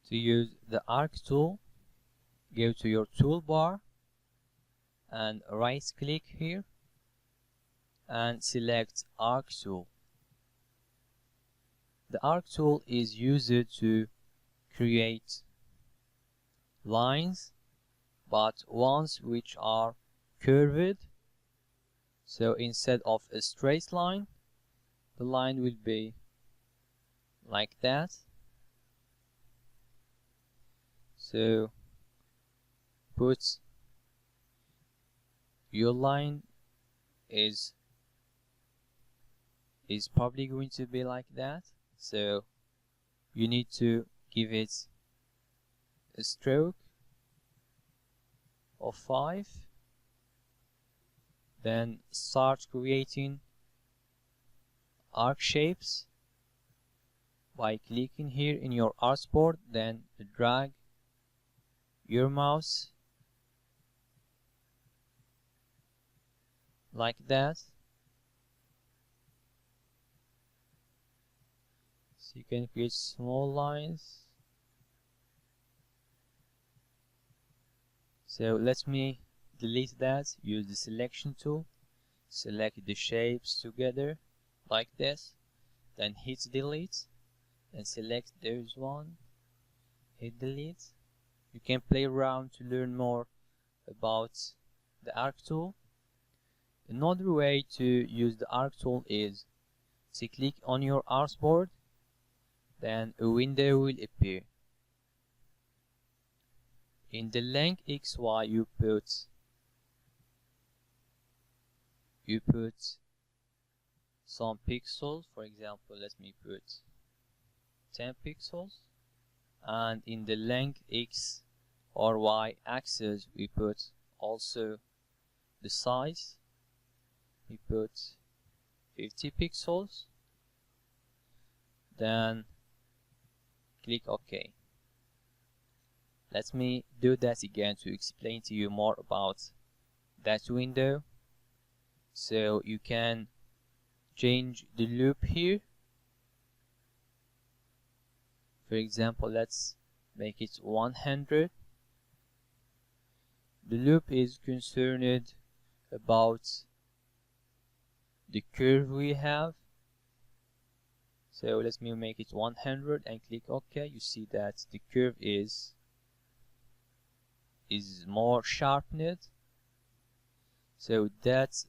To use the arc tool, go to your toolbar and right click here and select arc tool. The arc tool is used to create lines, but ones which are curved. So instead of a straight line, the line will be like that. So put your line is probably going to be like that. So you need to give it a stroke of 5. Then start creating arc shapes by clicking here in your artboard, then drag your mouse like that. So you can create small lines. So let me delete that. Use the selection tool, select the shapes together like this, then hit delete and select those one, hit delete. You can play around to learn more about the arc tool. Another way to use the arc tool is to click on your artboard, then a window will appear. In the length XY you put some pixels. For example, let me put 10 pixels, and in the length X or Y axis we put also the size. We put 50 pixels, then click OK. Let me do that again to explain to you more about that window. So you can change the loop here. For example, let's make it 100. The loop is concerned about the curve we have. So let me make it 100 and click OK. You see that the curve is more sharpened. So that's,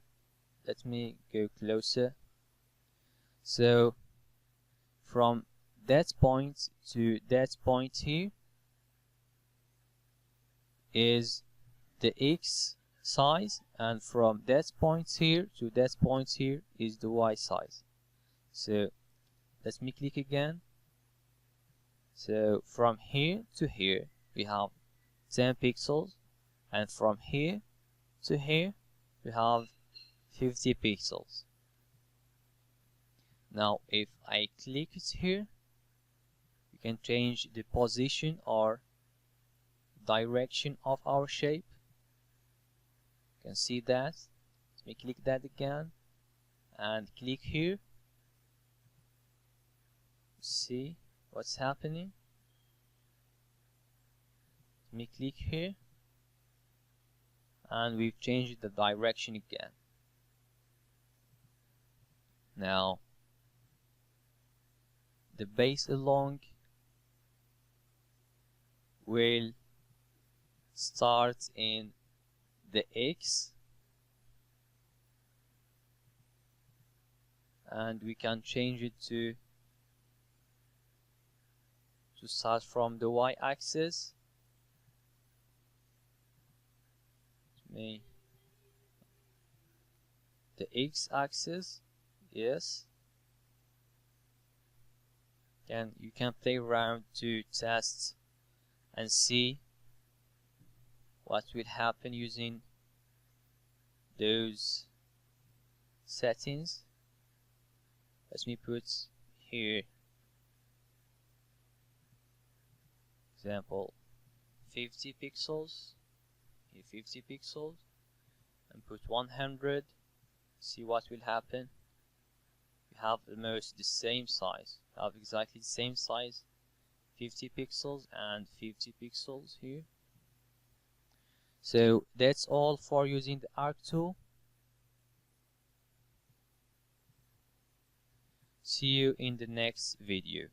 let me go closer. So from that point to that point here is the X size, and from that point here to that point here is the Y size. So let me click again. So from here to here we have 10 pixels, and from here to here we have 50 pixels. Now if I click it here, we can change the position or direction of our shape. You can see that. Let me click that again and click here. See what's happening. Let me click here and we've changed the direction again. Now the base along will start in the X, and we can change it to start from the Y axis. The X axis, yes. You can play around to test and see what will happen using those settings. Let me put here example 50 pixels, here 50 pixels, and put 100. See what will happen. We have almost the same size. We have exactly the same size, 50 pixels and 50 pixels here. So that's all for using the arc tool. See you in the next video.